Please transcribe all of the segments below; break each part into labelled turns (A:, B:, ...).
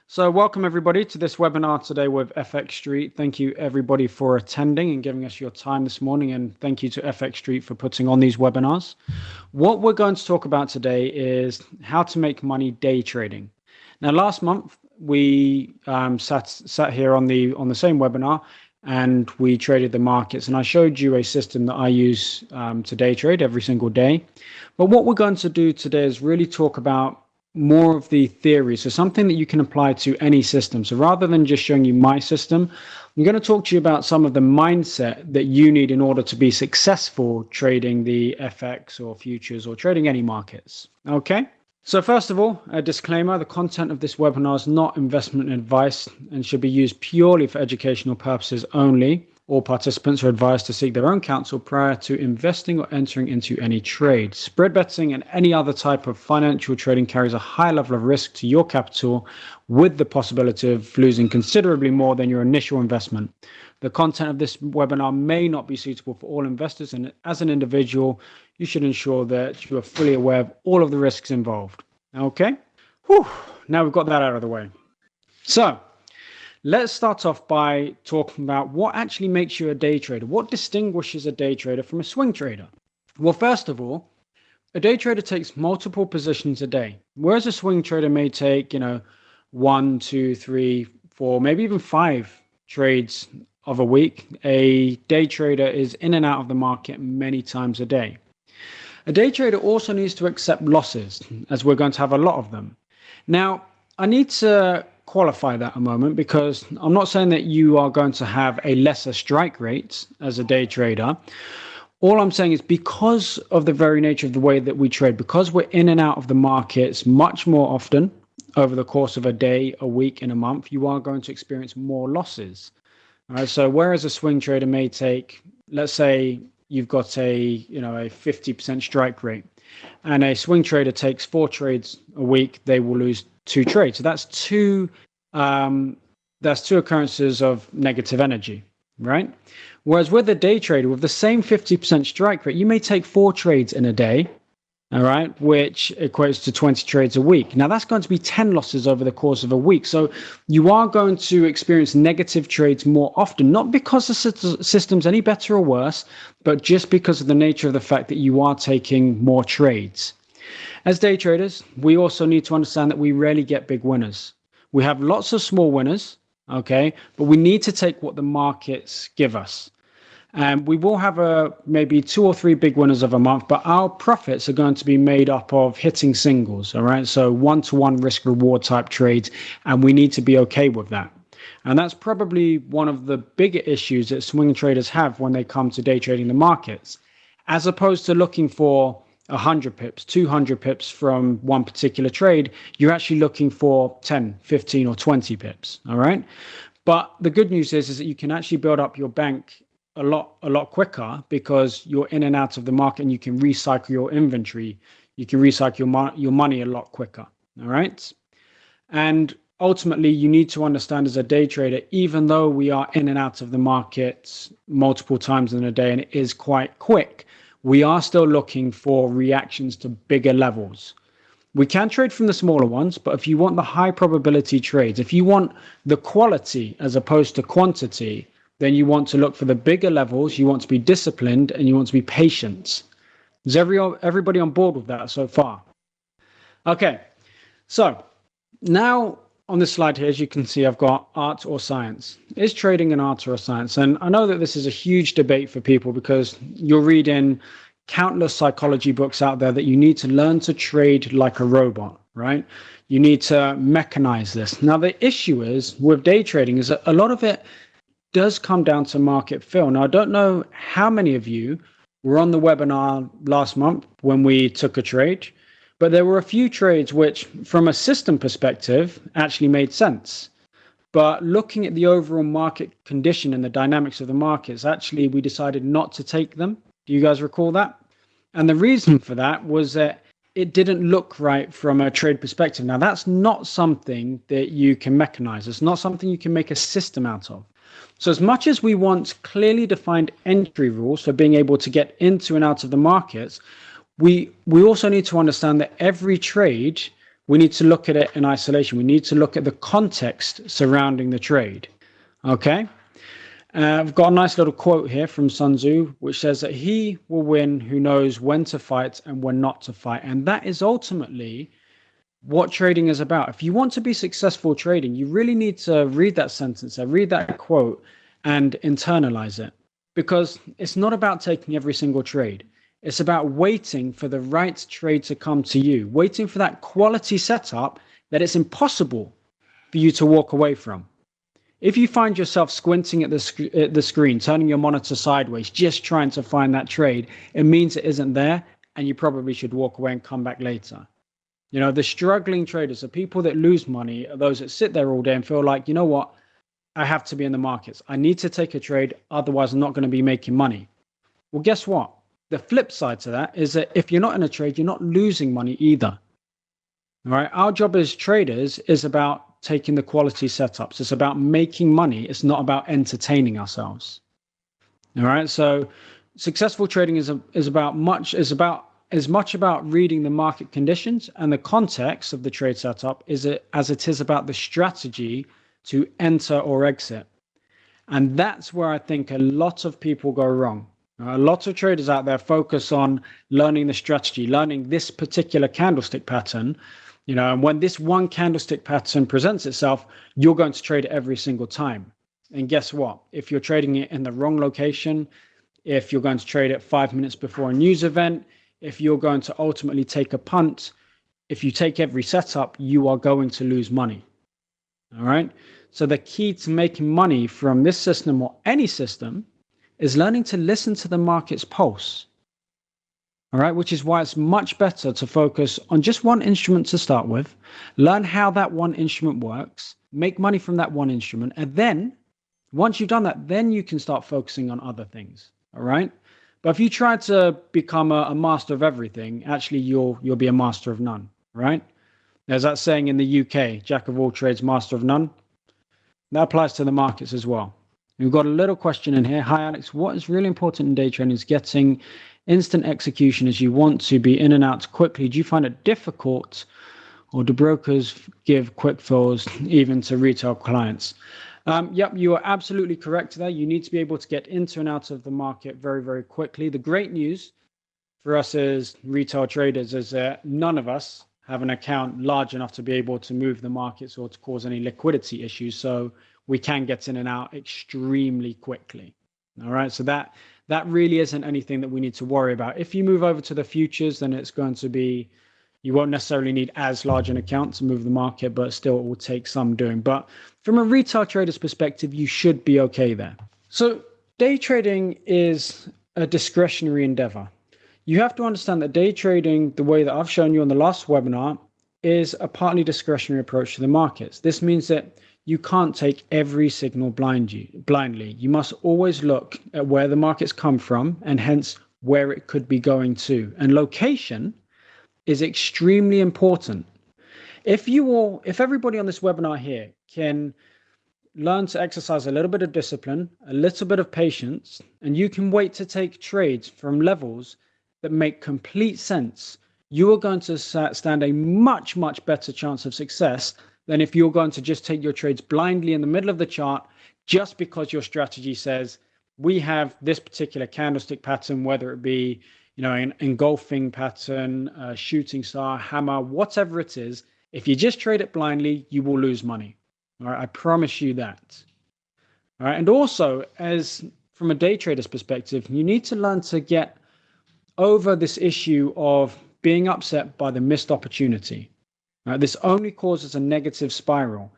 A: So welcome everybody to this webinar today with FX Street. Thank you everybody for attending and giving us your time this morning, and thank you to FX Street for putting on these webinars. What we're going to talk about today is how to make money day trading. Now, last month we sat here on the same webinar and we traded the markets, and I showed you a system that I use to day trade every single day. But what we're going to do today is really talk about more of the theory, so something that you can apply to any system. So rather than just showing you my system, I'm going to talk to you about some of the mindset that you need in order to be successful trading the FX or futures or trading any markets. Okay, so first of all, a disclaimer: the content of this webinar is not investment advice and should be used purely for educational purposes only. All participants are advised to seek their own counsel prior to investing or entering into any trade. Spread betting and any other type of financial trading carries a high level of risk to your capital, with the possibility of losing considerably more than your initial investment. The content of this webinar may not be suitable for all investors, and as an individual, you should ensure that you are fully aware of all of the risks involved. Okay? Whew. Now we've got that out of the way. So, let's start off by talking about what actually makes you a day trader. What distinguishes a day trader from a swing trader? Well, first of all, a day trader takes multiple positions a day, whereas a swing trader may take, 1, 2, 3, 4, maybe even 5 trades of a week. A day trader is in and out of the market many times a day. A day trader also needs to accept losses, as we're going to have a lot of them. Now, I need to qualify that a moment, because I'm not saying that you are going to have a lesser strike rate as a day trader. All I'm saying is, because of the very nature of the way that we trade, because we're in and out of the markets much more often over the course of a day, a week, and a month, you are going to experience more losses. All right. So whereas a swing trader may take, let's say you've got a 50% strike rate, and a swing trader takes 4 trades a week, they will lose 2 trades. So that's two occurrences of negative energy, right? Whereas with a day trader with the same 50% strike rate, you may take 4 trades in a day, all right, which equates to 20 trades a week. Now that's going to be 10 losses over the course of a week. So you are going to experience negative trades more often, not because the system's any better or worse, but just because of the nature of the fact that you are taking more trades. As day traders, we also need to understand that we rarely get big winners. We have lots of small winners, okay, but we need to take what the markets give us. And we will have maybe 2 or 3 big winners of a month, but our profits are going to be made up of hitting singles, all right? So 1-to-1 risk reward type trades, and we need to be okay with that. And that's probably one of the bigger issues that swing traders have when they come to day trading the markets. As opposed to looking for 100 pips, 200 pips from one particular trade, you're actually looking for 10, 15, or 20 pips, all right? But the good news is that you can actually build up your bank a lot quicker, because you're in and out of the market and you can recycle your inventory. You can recycle your money a lot quicker, all right? And ultimately, you need to understand as a day trader, even though we are in and out of the market multiple times in a day and it is quite quick, we are still looking for reactions to bigger levels. We can trade from the smaller ones, but if you want the high probability trades, if you want the quality as opposed to quantity, then you want to look for the bigger levels, you want to be disciplined, and you want to be patient. Is everybody on board with that so far? Okay, so now on this slide here, as you can see, I've got art or science. Is trading an art or a science? And I know that this is a huge debate for people, because you're reading countless psychology books out there that you need to learn to trade like a robot, right? You need to mechanize this. Now, the issue is with day trading is that a lot of it does come down to market feel. Now, I don't know how many of you were on the webinar last month when we took a trade, but there were a few trades which, from a system perspective, actually made sense. But looking at the overall market condition and the dynamics of the markets, actually, we decided not to take them. Do you guys recall that? And the reason for that was that it didn't look right from a trade perspective. Now, that's not something that you can mechanize. It's not something you can make a system out of. So as much as we want clearly defined entry rules for being able to get into and out of the markets, we also need to understand that every trade we need to look at it in isolation. We need to look at the context surrounding the trade. Okay? I've got a nice little quote here from Sun Tzu, which says that he will win who knows when to fight and when not to fight. And that is ultimately what trading is about. If you want to be successful trading, you really need to read that sentence, read that quote, and internalize it. Because it's not about taking every single trade. It's about waiting for the right trade to come to you, waiting for that quality setup that it's impossible for you to walk away from. If you find yourself squinting at the screen, turning your monitor sideways, just trying to find that trade, it means it isn't there, and you probably should walk away and come back later. You know, the struggling traders, the people that lose money, are those that sit there all day and feel like, you know what, I have to be in the markets. I need to take a trade, otherwise I'm not going to be making money. Well, guess what? The flip side to that is that if you're not in a trade, you're not losing money either. All right. Our job as traders is about taking the quality setups. It's about making money. It's not about entertaining ourselves. All right. So successful trading is as much about reading the market conditions and the context of the trade setup as it is about the strategy to enter or exit. And that's where I think a lot of people go wrong. A lot of traders out there focus on learning the strategy, learning this particular candlestick pattern, you know, and when this one candlestick pattern presents itself, you're going to trade it every single time. And guess what? If you're trading it in the wrong location, if you're going to trade it 5 minutes before a news event, if you're going to ultimately take a punt, if you take every setup, you are going to lose money. All right. So the key to making money from this system or any system is learning to listen to the market's pulse. All right, which is why it's much better to focus on just one instrument to start with, learn how that one instrument works, make money from that one instrument, and then once you've done that, then you can start focusing on other things. All right. But if you try to become a master of everything, actually you'll be a master of none. Right? There's that saying in the UK, jack of all trades, master of none. That applies to the markets as well. We've got a little question in here. Hi, Alex. What is really important in day trading is getting instant execution as you want to be in and out quickly. Do you find it difficult, or do brokers give quick fills even to retail clients? Yep, you are absolutely correct there. You need to be able to get into and out of the market very, very quickly. The great news for us as retail traders is that none of us have an account large enough to be able to move the markets or to cause any liquidity issues. So we can get in and out extremely quickly. All right. So that really isn't anything that we need to worry about. If you move over to the futures, then it's going to be, you won't necessarily need as large an account to move the market, but still it will take some doing. But from a retail trader's perspective, you should be okay there. So day trading is a discretionary endeavor. You have to understand that day trading, the way that I've shown you on the last webinar, is a partly discretionary approach to the markets. This means that you can't take every signal blindly. You must always look at where the markets come from and hence where it could be going to. And location is extremely important. If everybody on this webinar here can learn to exercise a little bit of discipline, a little bit of patience, and you can wait to take trades from levels that make complete sense, you are going to stand a much, much better chance of success than if you're going to just take your trades blindly in the middle of the chart just because your strategy says we have this particular candlestick pattern, whether it be, you know, an engulfing pattern, a shooting star, hammer, whatever it is. If you just trade it blindly, you will lose money. All right, I promise you that. All right, and also, as from a day trader's perspective, you need to learn to get over this issue of being upset by the missed opportunity. This only causes a negative spiral.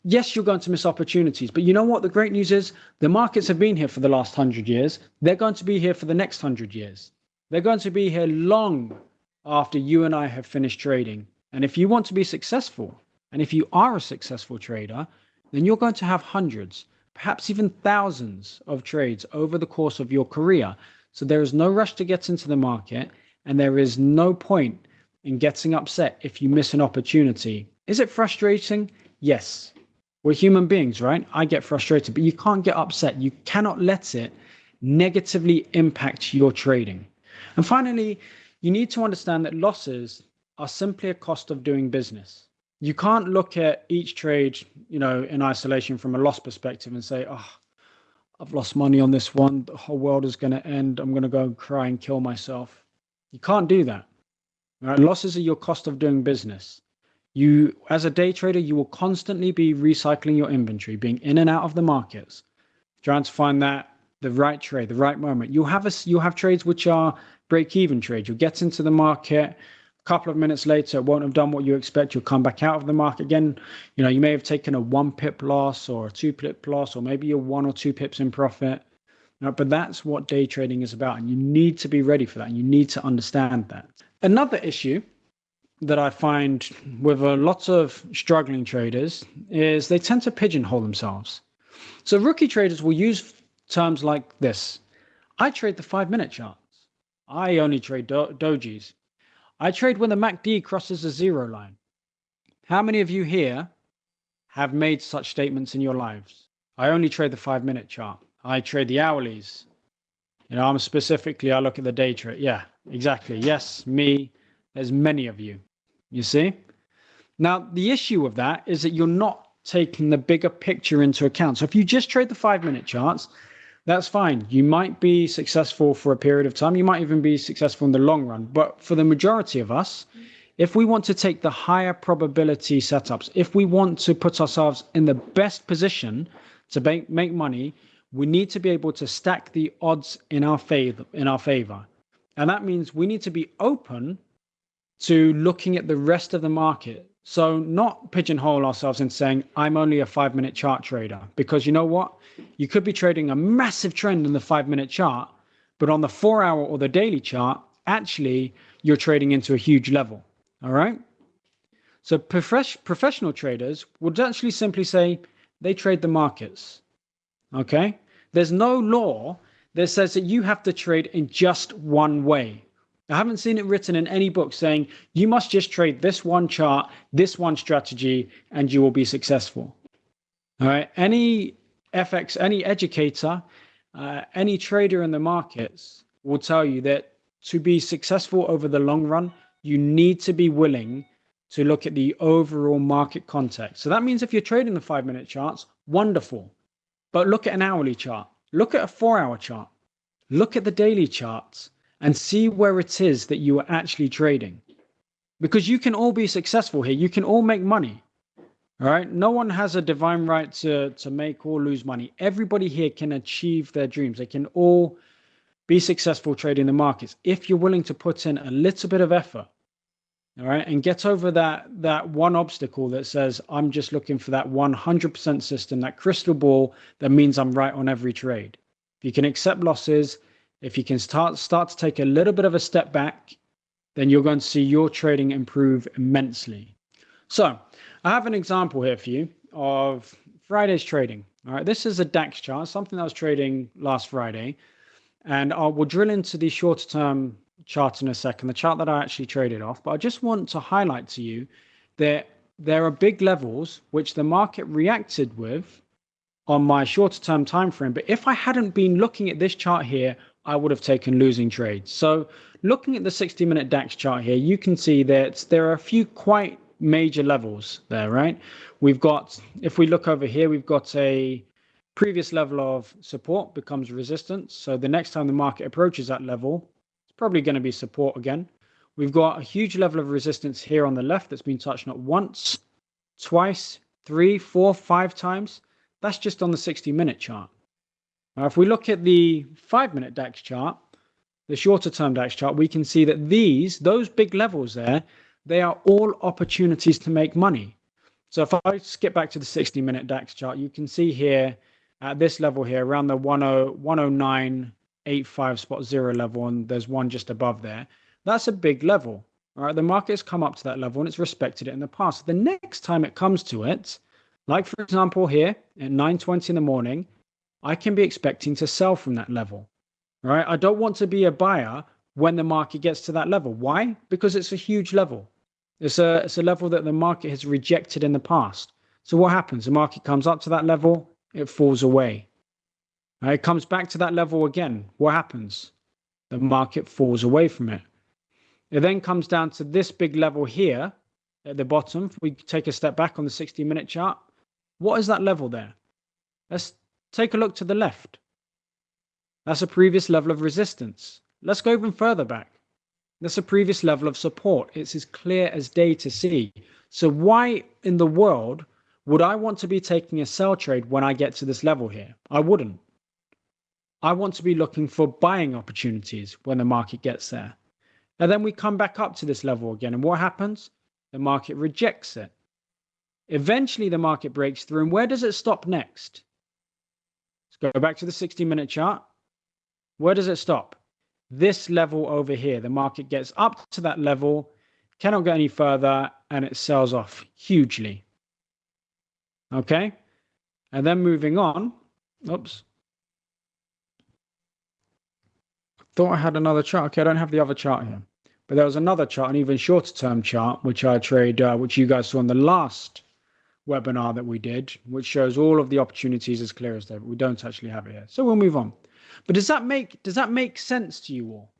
A: Yes, you're going to miss opportunities, but you know what? The great news is the markets have been here for the last 100 years. They're going to be here for the next 100 years. They're going to be here long after you and I have finished trading. And if you want to be successful, and if you are a successful trader, then you're going to have hundreds, perhaps even thousands of trades over the course of your career. So there is no rush to get into the market, and there is no point in getting upset if you miss an opportunity. Is it frustrating? Yes. We're human beings, right? I get frustrated, but you can't get upset. You cannot let it negatively impact your trading. And finally, you need to understand that losses are simply a cost of doing business. You can't look at each trade, in isolation from a loss perspective and say, oh, I've lost money on this one. The whole world is going to end. I'm going to go and cry and kill myself. You can't do that. Right? Losses are your cost of doing business. You, as a day trader, you will constantly be recycling your inventory, being in and out of the markets, trying to find the right trade, the right moment. You'll have trades which are break-even trades. You'll get into the market. A couple of minutes later, it won't have done what you expect. You'll come back out of the market again. You may have taken a 1 pip loss or a 2 pip loss, or maybe you're 1 or 2 pips in profit. But that's what day trading is about. And you need to be ready for that. And you need to understand that. Another issue that I find with a lot of struggling traders is they tend to pigeonhole themselves. So rookie traders will use terms like this. I trade the 5-minute charts. I only trade dojis. I trade when the MACD crosses the 0 line. How many of you here have made such statements in your lives? I only trade the 5-minute chart. I trade the hourlies. I look at the day trade. Yeah, exactly. Yes, me. There's many of you. You see? Now, the issue of that is that you're not taking the bigger picture into account. So if you just trade the 5-minute charts, that's fine. You might be successful for a period of time. You might even be successful in the long run. But for the majority of us, if we want to take the higher probability setups, if we want to put ourselves in the best position to make money, we need to be able to stack the odds in our favor. And that means we need to be open to looking at the rest of the market. So not pigeonhole ourselves in saying, I'm only a 5-minute chart trader. Because you know what? You could be trading a massive trend in the 5-minute chart, but on the 4-hour or the daily chart, actually, you're trading into a huge level. All right? So professional traders would actually simply say they trade the markets. Okay? There's no law that says that you have to trade in just one way. I haven't seen it written in any book saying you must just trade this one chart, this one strategy, and you will be successful. All right. Any educator, any trader in the markets will tell you that to be successful over the long run, you need to be willing to look at the overall market context. So that means if you're trading the 5-minute charts, wonderful. But look at an hourly chart. Look at a 4-hour chart. Look at the daily charts and see where it is that you are actually trading. Because you can all be successful here. You can all make money. All right. No one has a divine right to make or lose money. Everybody here can achieve their dreams. They can all be successful trading the markets if you're willing to put in a little bit of effort. All right. And get over that one obstacle that says, I'm just looking for that 100% system, that crystal ball that means I'm right on every trade. If you can accept losses, if you can start to take a little bit of a step back, then you're going to see your trading improve immensely. So I have an example here for you of Friday's trading. All right, this is a DAX chart, something that I was trading last Friday. And we'll drill into the shorter term chart in a second, the chart that I actually traded off. But I just want to highlight to you that there are big levels which the market reacted with on my shorter term time frame. But if I hadn't been looking at this chart here, I would have taken losing trades. So looking at the 60-minute DAX chart here, you can see that there are a few quite major levels there, right? We've got, if we look over here, we've got a previous level of support becomes resistance. So the next time the market approaches that level, it's probably going to be support again. We've got a huge level of resistance here on the left that's been touched not once, twice, 3, 4, 5 times. That's just on the 60-minute chart. Now, if we look at the 5-minute DAX chart, the shorter term DAX chart, we can see that those big levels there, they are all opportunities to make money. So if I skip back to the 60-minute DAX chart, you can see here at this level here around the 109.85 spot 0 level, and there's one just above there. That's a big level. All right, the market's come up to that level and it's respected it in the past. The next time it comes to it, like for example here at 9:20 in the morning, I can be expecting to sell from that level. Right? I don't want to be a buyer when the market gets to that level. Why? Because it's a huge level. It's a level that the market has rejected in the past. So what happens? The market comes up to that level, it falls away. Right? It comes back to that level again. What happens? The market falls away from it. It then comes down to this big level here at the bottom. If we take a step back on the 60-minute chart, what is that level there? Let's take a look to the left. That's a previous level of resistance. Let's go even further back. That's a previous level of support. It's as clear as day to see. So why in the world would I want to be taking a sell trade when I get to this level here? I wouldn't. I want to be looking for buying opportunities when the market gets there. And then we come back up to this level again. And what happens? The market rejects it. Eventually, the market breaks through. And where does it stop next? Let's go back to the 60-minute chart. Where does it stop? This level over here. The market gets up to that level, cannot go any further, and it sells off hugely. Okay? And then moving on. Oops. Thought I had another chart. Okay, I don't have the other chart here. But there was another chart, an even shorter term chart, which I trade, which you guys saw in the last webinar that we did, which shows all of the opportunities as clear as day. But we don't actually have it here. So we'll move on. But does that make sense to you all?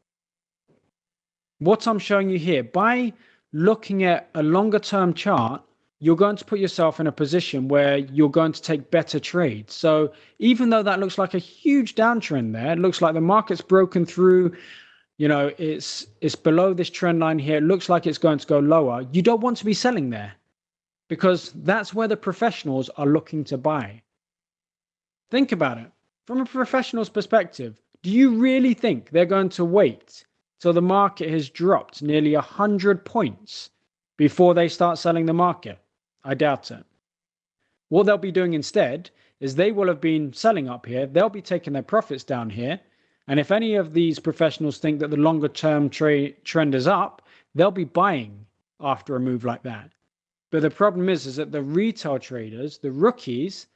A: What I'm showing you here, by looking at a longer term chart, you're going to put yourself in a position where you're going to take better trades. So even though that looks like a huge downtrend there, it looks like the market's broken through, you know, it's below this trend line here. It looks like it's going to go lower. You don't want to be selling there because that's where the professionals are looking to buy. Think about it. From a professional's perspective, do you really think they're going to wait till the market has dropped nearly 100 points before they start selling the market? I doubt it. What they'll be doing instead is they will have been selling up here. They'll be taking their profits down here. And if any of these professionals think that the longer term trend is up, they'll be buying after a move like that. But the problem is that the retail traders, the rookies,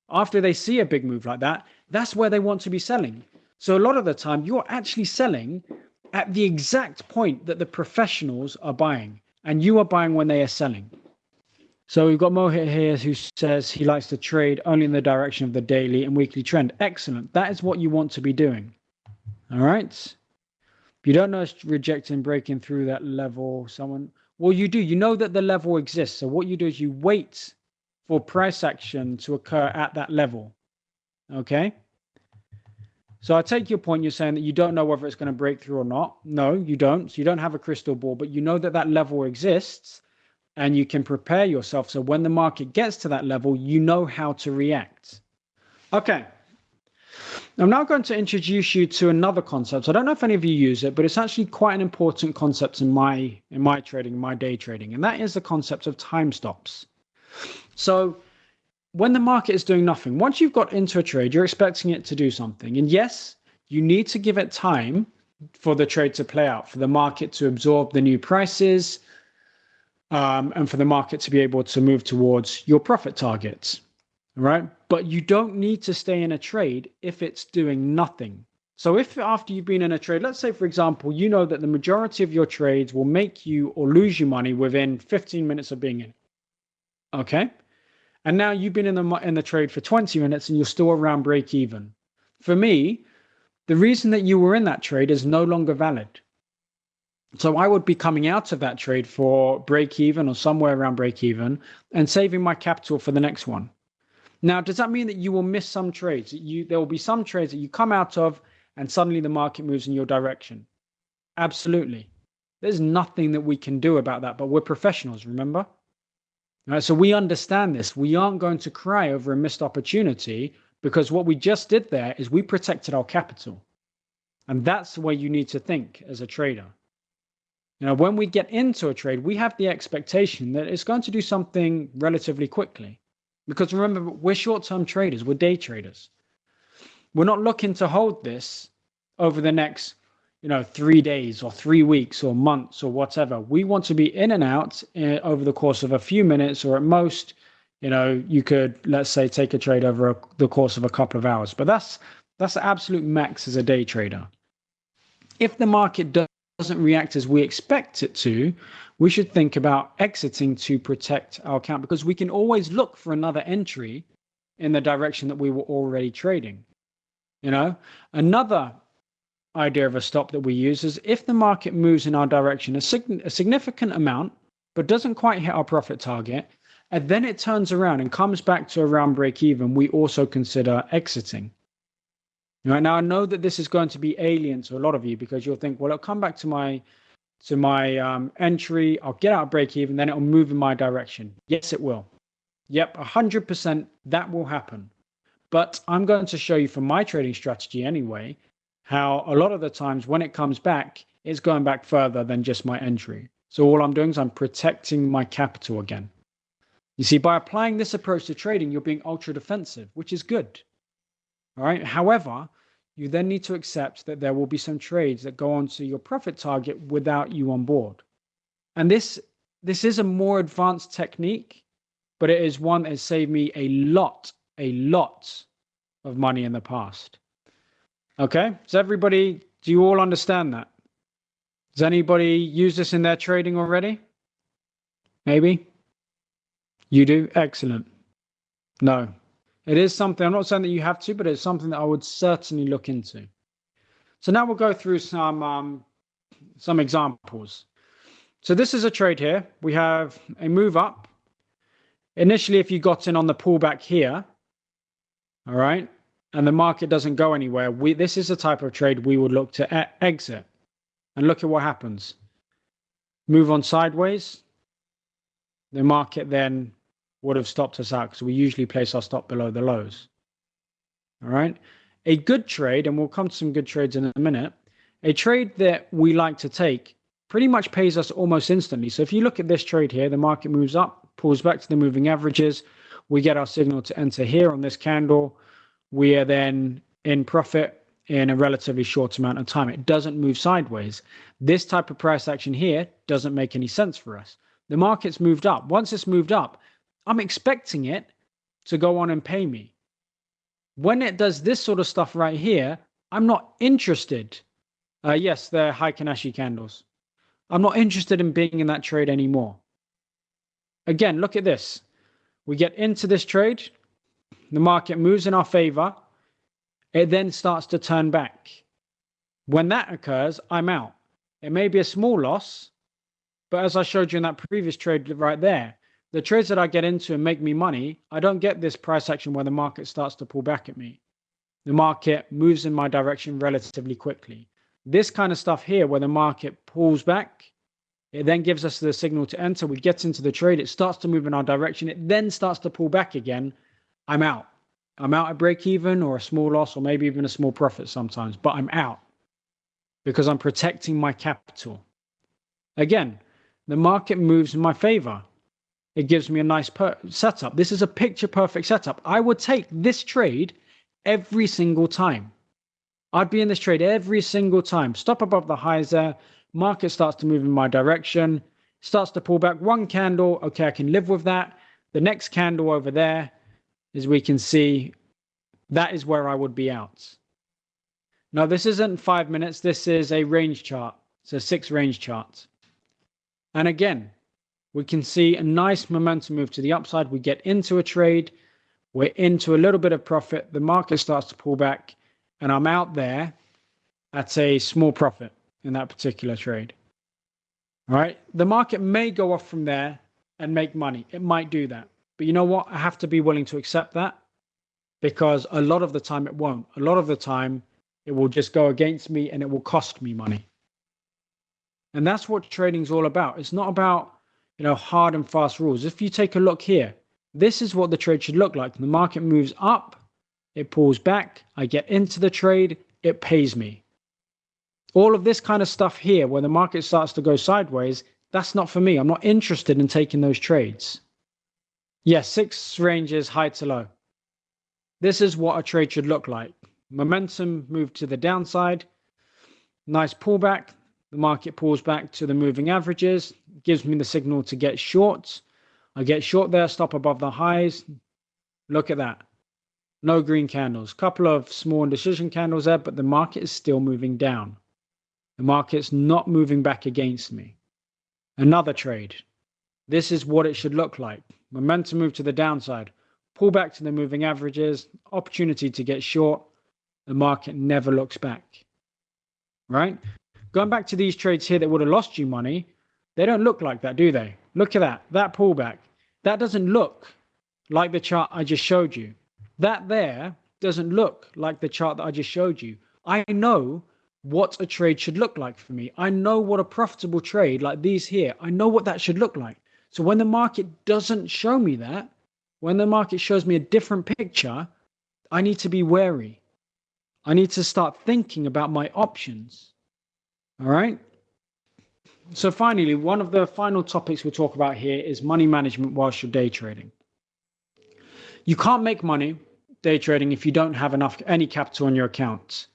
A: after they see a big move like that, that's where they want to be selling. So a lot of the time, you're actually selling at the exact point that the professionals are buying, and you are buying when they are selling. So we've got Mohit here who says he likes to trade only in the direction of the daily and weekly trend. Excellent. That is what you want to be doing. All right. If you don't know it's rejecting, breaking through that level, well, you do. You know that the level exists. So what you do is you wait for price action to occur at that level. Okay. So I take your point. You're saying that you don't know whether it's going to break through or not. No, you don't. So you don't have a crystal ball, but you know that that level exists. And you can prepare yourself so when the market gets to that level, you know how to react. Okay. I'm now going to introduce you to another concept. I don't know if any of you use it, but it's actually quite an important concept in my trading, in my day trading, and that is the concept of time stops. So when the market is doing nothing, once you've got into a trade, you're expecting it to do something. And yes, you need to give it time for the trade to play out, for the market to absorb the new prices, and for the market to be able to move towards your profit targets, right? But you don't need to stay in a trade if it's doing nothing. So if after you've been in a trade, let's say, for example, you know that the majority of your trades will make you or lose you money within 15 minutes of being in, okay? And now you've been in the trade for 20 minutes and you're still around break even. For me, the reason that you were in that trade is no longer valid. So I would be coming out of that trade for break even or somewhere around break even and saving my capital for the next one. Now, does that mean that you will miss some trades? There will be some trades that you come out of and suddenly the market moves in your direction. Absolutely. There's nothing that we can do about that, but we're professionals, remember? All right, so we understand this. We aren't going to cry over a missed opportunity because what we just did there is we protected our capital. And that's the way you need to think as a trader. You know, when we get into a trade, we have the expectation that it's going to do something relatively quickly. Because remember, we're short-term traders, we're day traders. We're not looking to hold this over the next, 3 days or 3 weeks or months or whatever. We want to be in and out over the course of a few minutes, or at most, you could, let's say, take a trade over the course of a couple of hours. But that's the absolute max as a day trader. If the market doesn't react as we expect it to, we should think about exiting to protect our account, because we can always look for another entry in the direction that we were already trading. Another idea of a stop that we use is if the market moves in our direction a significant amount, but doesn't quite hit our profit target, and then it turns around and comes back to around break even, we also consider exiting. Right now, I know that this is going to be alien to a lot of you because you'll think, well, it'll come back to my entry, I'll get out of break even, then it'll move in my direction. Yes, it will. Yep, 100% that will happen. But I'm going to show you from my trading strategy anyway, how a lot of the times when it comes back, it's going back further than just my entry. So all I'm doing is I'm protecting my capital again. You see, by applying this approach to trading, you're being ultra defensive, which is good. All right. However, you then need to accept that there will be some trades that go on to your profit target without you on board. And this is a more advanced technique, but it is one that has saved me a lot of money in the past. Okay. Do you all understand that? Does anybody use this in their trading already? Maybe? You do? Excellent. No. It is something, I'm not saying that you have to, but it's something that I would certainly look into. So now we'll go through some examples. So this is a trade here. We have a move up. Initially, if you got in on the pullback here, all right, and the market doesn't go anywhere, this is the type of trade we would look to exit. And look at what happens. Move on sideways. The market then would have stopped us out because we usually place our stop below the lows. All right. A good trade, and we'll come to some good trades in a minute, a trade that we like to take pretty much pays us almost instantly. So if you look at this trade here, the market moves up, pulls back to the moving averages. We get our signal to enter here on this candle. We are then in profit in a relatively short amount of time. It doesn't move sideways. This type of price action here doesn't make any sense for us. The market's moved up. Once it's moved up, I'm expecting it to go on and pay me. When it does this sort of stuff right here, I'm not interested. Yes, they're high Kanashi candles. I'm not interested in being in that trade anymore. Again, look at this. We get into this trade. The market moves in our favor. It then starts to turn back. When that occurs, I'm out. It may be a small loss, but as I showed you in that previous trade right there, the trades that I get into and make me money, I don't get this price action where the market starts to pull back at me. The market moves in my direction relatively quickly. This kind of stuff here where the market pulls back, it then gives us the signal to enter. We get into the trade. It starts to move in our direction. It then starts to pull back again. I'm out. I'm out at break even or a small loss or maybe even a small profit sometimes, but I'm out because I'm protecting my capital. Again, the market moves in my favor. It gives me a nice setup. This is a picture perfect setup. I would take this trade every single time. I'd be in this trade every single time. Stop above the highs there. Market starts to move in my direction. Starts to pull back one candle. Okay, I can live with that. The next candle over there, as we can see, that is where I would be out. Now, this isn't 5 minutes. This is a range chart. It's a 6 range chart. And again, we can see a nice momentum move to the upside. We get into a trade. We're into a little bit of profit. The market starts to pull back. And I'm out there at a small profit in that particular trade. All right. The market may go off from there and make money. It might do that. But you know what? I have to be willing to accept that because a lot of the time it won't. A lot of the time it will just go against me and it will cost me money. And that's what trading is all about. It's not about, hard and fast rules. If you take a look here, this is what the trade should look like. The market moves up, it pulls back, I get into the trade, it pays me. All of this kind of stuff here, where the market starts to go sideways, that's not for me. I'm not interested in taking those trades. Yes, 6 ranges, high to low. This is what a trade should look like. Momentum move to the downside, nice pullback. The market pulls back to the moving averages, gives me the signal to get short. I get short there, stop above the highs. Look at that. No green candles. Couple of small indecision candles there, but the market is still moving down. The market's not moving back against me. Another trade. This is what it should look like. Momentum move to the downside. Pull back to the moving averages. Opportunity to get short. The market never looks back. right? Going back to these trades here that would have lost you money, they don't look like that, do they? Look at that pullback. That doesn't look like the chart I just showed you. That there doesn't look like the chart that I just showed you. I know what a trade should look like for me. I know what a profitable trade like these here, I know what that should look like. So when the market doesn't show me that, when the market shows me a different picture, I need to be wary. I need to start thinking about my options. All right. So finally, one of the final topics we'll talk about here is money management whilst you're day trading. You can't make money day trading if you don't have any capital on your account.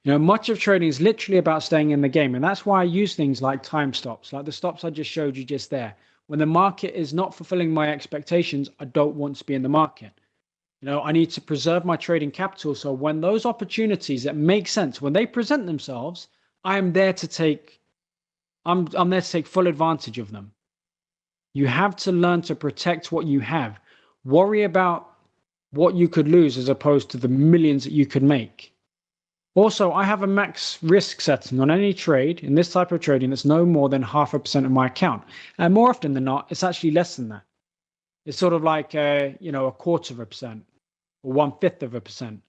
A: Much of trading is literally about staying in the game. And that's why I use things like time stops, like the stops I just showed you just there. When the market is not fulfilling my expectations, I don't want to be in the market. I need to preserve my trading capital. So when those opportunities that make sense, when they present themselves, I'm there to take full advantage of them. You have to learn to protect what you have. Worry about what you could lose as opposed to the millions that you could make. Also, I have a max risk setting on any trade in this type of trading that's no more than 0.5% of my account. And more often than not, it's actually less than that. It's sort of like a 0.25% or 1/5%,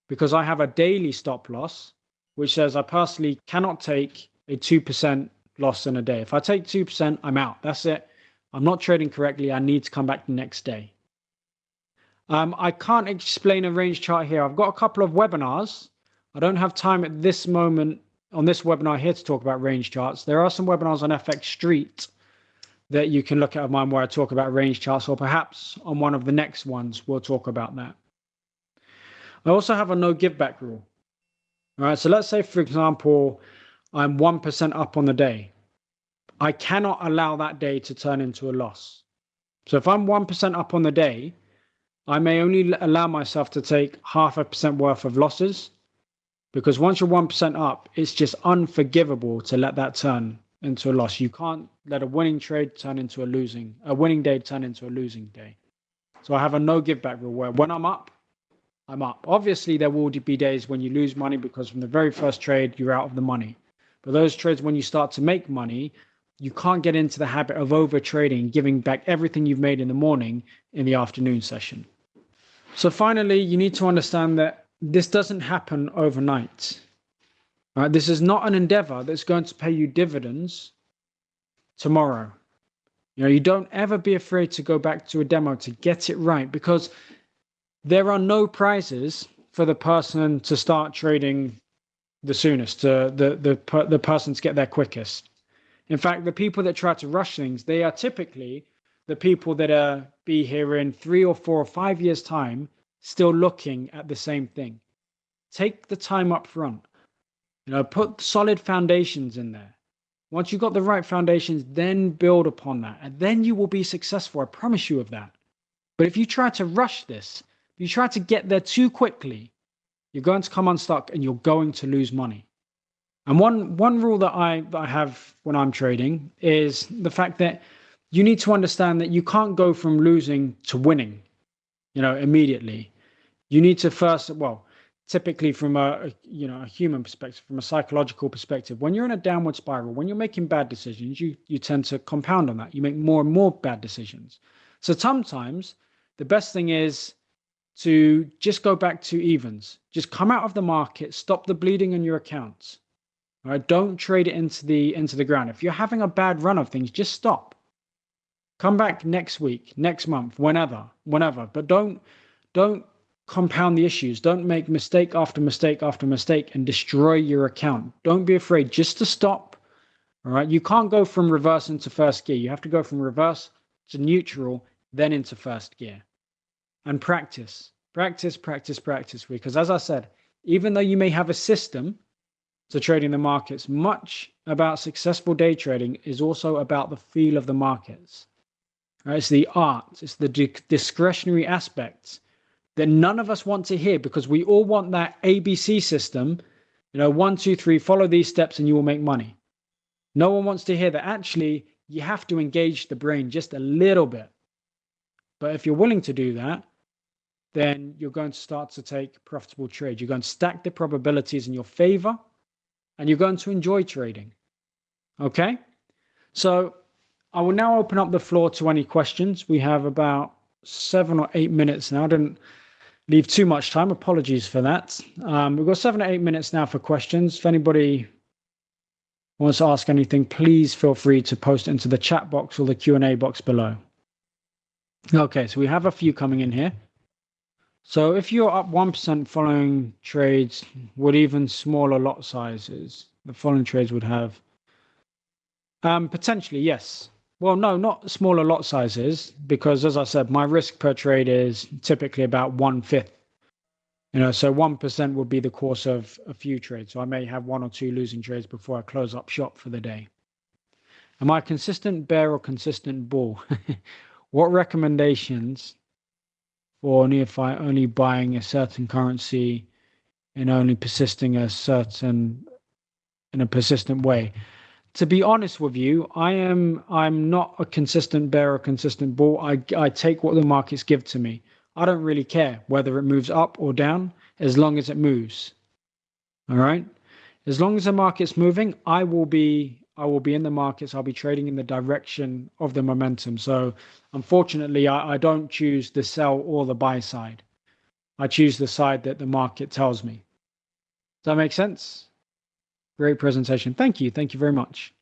A: because I have a daily stop loss, which says I personally cannot take a 2% loss in a day. If I take 2%, I'm out. That's it. I'm not trading correctly. I need to come back the next day. I can't explain a range chart here. I've got a couple of webinars. I don't have time at this moment on this webinar here to talk about range charts. There are some webinars on FX Street that you can look at of mine where I talk about range charts, or perhaps on one of the next ones, we'll talk about that. I also have a no give back rule. All right, so let's say, for example, I'm 1% up on the day. I cannot allow that day to turn into a loss. So if I'm 1% up on the day, I may only allow myself to take 0.5% worth of losses, because once you're 1% up, it's just unforgivable to let that turn into a loss. You can't let a winning trade turn into a winning day turn into a losing day. So I have a no give back rule where when I'm up, I'm up. Obviously, there will be days when you lose money because from the very first trade, you're out of the money. But those trades, when you start to make money, you can't get into the habit of over trading, giving back everything you've made in the morning in the afternoon session. So finally, you need to understand that this doesn't happen overnight. All right? This is not an endeavor that's going to pay you dividends tomorrow. You don't ever be afraid to go back to a demo to get it right, because there are no prizes for the person to start trading the soonest, the person to get there quickest. In fact, the people that try to rush things, they are typically the people that be here in 3 or 4 or 5 years' time, still looking at the same thing. Take the time up front. Put solid foundations in there. Once you've got the right foundations, then build upon that, and then you will be successful. I promise you of that. But if you try to rush this, if you try to get there too quickly, you're going to come unstuck and you're going to lose money. And one rule that I have when I'm trading is the fact that you need to understand that you can't go from losing to winning, immediately. You need to first, typically from a human perspective, from a psychological perspective, when you're in a downward spiral, when you're making bad decisions, you tend to compound on that. You make more and more bad decisions. So sometimes the best thing is to just go back to evens. Just come out of the market, stop the bleeding in your accounts. All right, don't trade it into the ground. If you're having a bad run of things, just stop. Come back next week, next month, whenever. But don't compound the issues. Don't make mistake after mistake after mistake and destroy your account. Don't be afraid just to stop. All right, you can't go from reverse into first gear. You have to go from reverse to neutral, then into first gear. And practice, because as I said, even though you may have a system to trading the markets, much about successful day trading is also about the feel of the markets. Right? It's the art, it's the discretionary aspects that none of us want to hear, because we all want that ABC system, 1, 2, 3, follow these steps and you will make money. No one wants to hear that actually you have to engage the brain just a little bit. But if you're willing to do that, then you're going to start to take profitable trades. You're going to stack the probabilities in your favor, and you're going to enjoy trading. Okay? So I will now open up the floor to any questions. We have about 7 or 8 minutes now. I didn't leave too much time. Apologies for that. We've got 7 or 8 minutes now for questions. If anybody wants to ask anything, please feel free to post it into the chat box or the Q&A box below. Okay, so we have a few coming in here. So if you're up 1% following trades with even smaller lot sizes, the following trades would have potentially, yes. Well, no, not smaller lot sizes, because as I said, my risk per trade is typically about 1/5. So 1% would be the course of a few trades. So I may have 1 or 2 losing trades before I close up shop for the day. Am I a consistent bear or consistent bull? What recommendations for neophyte only buying a certain currency and only persisting in a persistent way? To be honest with you, I'm not a consistent bear or consistent bull. I take what the markets give to me. I don't really care whether it moves up or down as long as it moves. All right? As long as the market's moving, I will be in the markets. I'll be trading in the direction of the momentum. So unfortunately, I don't choose the sell or the buy side. I choose the side that the market tells me. Does that make sense? Great presentation. Thank you. Thank you very much.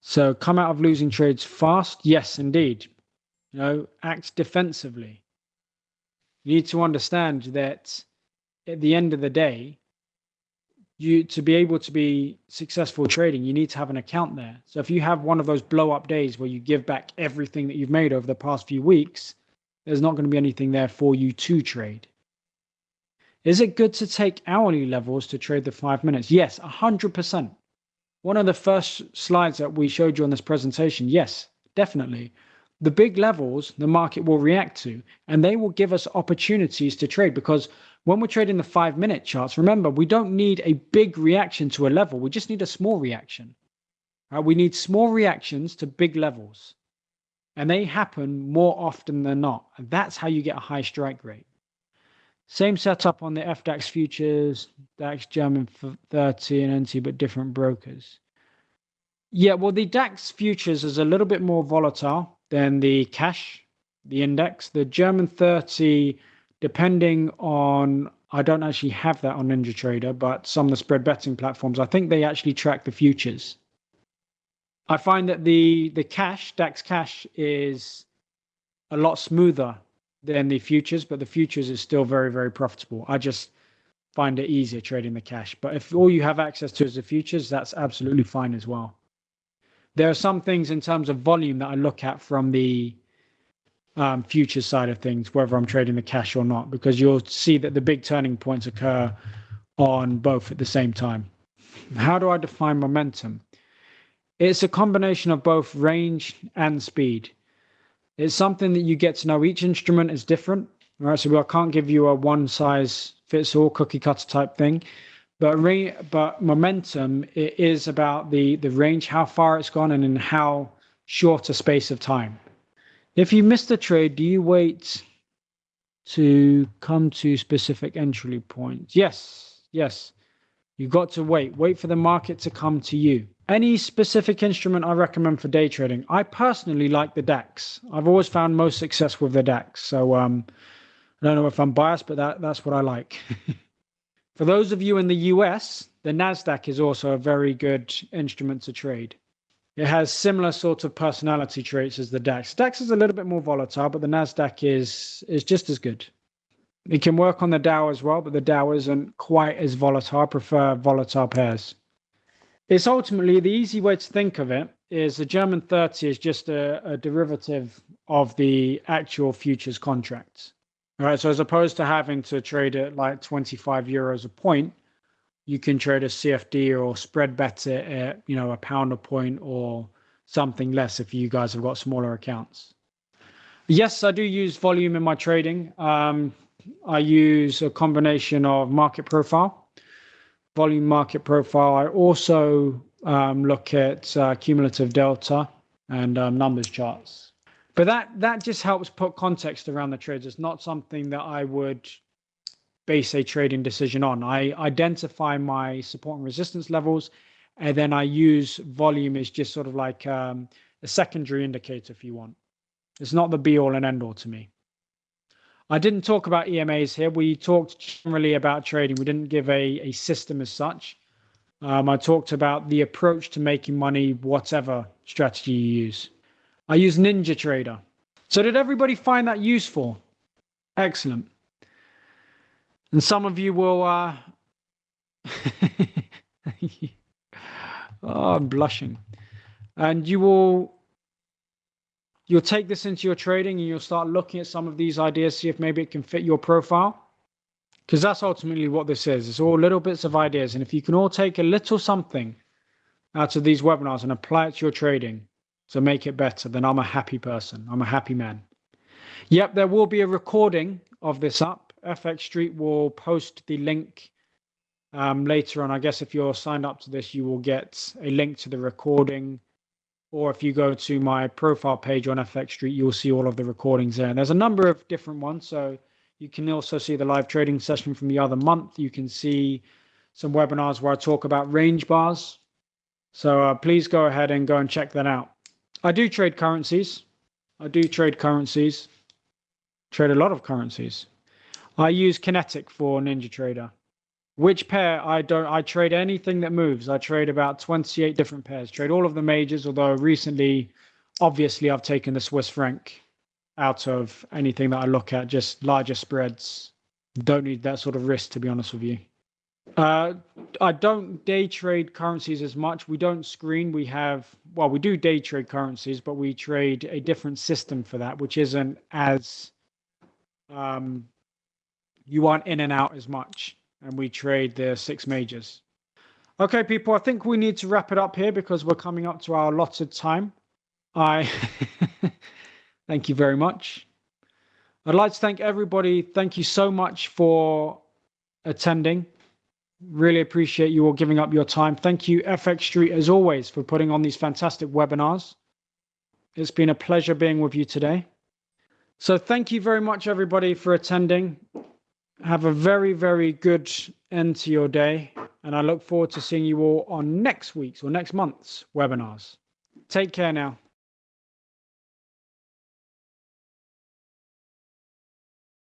A: So come out of losing trades fast. Yes, indeed. Act defensively. You need to understand that at the end of the day, to be able to be successful trading, you need to have an account there. So if you have one of those blow up days where you give back everything that you've made over the past few weeks, there's not going to be anything there for you to trade. Is it good to take hourly levels to trade the 5 minutes? Yes, 100%. One of the first slides that we showed you on this presentation, yes, definitely. The big levels the market will react to, and they will give us opportunities to trade, because when we're trading the 5-minute charts, remember, we don't need a big reaction to a level. We just need a small reaction. We need small reactions to big levels, and they happen more often than not. And that's how you get a high strike rate. Same setup on the FDAX futures, DAX German 30 and NT, but different brokers. Yeah, well, the DAX futures is a little bit more volatile than the cash, the index. The German 30, depending on, I don't actually have that on NinjaTrader, but some of the spread betting platforms, I think they actually track the futures. I find that the cash, DAX cash, is a lot smoother than the futures, but the futures is still very, very profitable. I just find it easier trading the cash. But if all you have access to is the futures, that's absolutely fine as well. There are some things in terms of volume that I look at from the futures side of things, whether I'm trading the cash or not, because you'll see that the big turning points occur on both at the same time. How do I define momentum? It's a combination of both range and speed. It's something that you get to know. Each instrument is different, right? So I can't give you a one-size-fits-all cookie-cutter type thing. But momentum, it is about the range, how far it's gone, and in how short a space of time. If you miss the trade, do you wait to come to specific entry points? Yes. You've got to wait for the market to come to you. Any specific instrument I recommend for day trading? I personally like the DAX. I've always found most success with the DAX. So I don't know if I'm biased, but that's what I like. For those of you in the US, the NASDAQ is also a very good instrument to trade. It has similar sort of personality traits as the DAX. DAX is a little bit more volatile, but the NASDAQ is just as good. It can work on the Dow as well, but the Dow isn't quite as volatile. I prefer volatile pairs. It's ultimately, the easy way to think of it is the German 30 is just a derivative of the actual futures contracts. All right, so as opposed to having to trade it like 25 euros a point, you can trade a CFD or spread bet it at, a pound a point or something less if you guys have got smaller accounts. Yes, I do use volume in my trading. I use a combination of market profile, volume market profile. I also look at cumulative delta and numbers charts. But that just helps put context around the trades. It's not something that I would base a trading decision on. I identify my support and resistance levels, and then I use volume as just sort of like a secondary indicator, if you want. It's not the be all and end all to me. I didn't talk about EMAs here. We talked generally about trading. We didn't give a system as such. I talked about the approach to making money, whatever strategy you use. I use Ninja Trader. So did everybody find that useful? Excellent. And some of you will... oh, I'm blushing. And you'll take this into your trading and you'll start looking at some of these ideas, see if maybe it can fit your profile. Because that's ultimately what this is. It's all little bits of ideas. And if you can all take a little something out of these webinars and apply it to your trading to make it better, then I'm a happy person. I'm a happy man. Yep, there will be a recording of this up. FX Street will post the link later on. I guess if you're signed up to this, you will get a link to the recording. Or if you go to my profile page on FX Street, you'll see all of the recordings there. And there's a number of different ones. So you can also see the live trading session from the other month. You can see some webinars where I talk about range bars. So please go ahead and go and check that out. I do trade currencies. Trade a lot of currencies. I use Kinetic for Ninja Trader. Which pair? I trade anything that moves. I trade about 28 different pairs. Trade all of the majors, although recently, obviously, I've taken the Swiss franc out of anything that I look at, just larger spreads. Don't need that sort of risk, to be honest with you. I don't day trade currencies as much. We don't screen. We do day trade currencies, but we trade a different system for that, which isn't as, you aren't in and out as much. And we trade the 6 majors. Okay, people, I think we need to wrap it up here because we're coming up to our allotted time. Thank you very much. I'd like to thank everybody. Thank you so much for attending. Really appreciate you all giving up your time. Thank you, FX Street, as always, for putting on these fantastic webinars. It's been a pleasure being with you today. So thank you very much, everybody, for attending. Have a very, very good end to your day. And I look forward to seeing you all on next week's or next month's webinars. Take care now.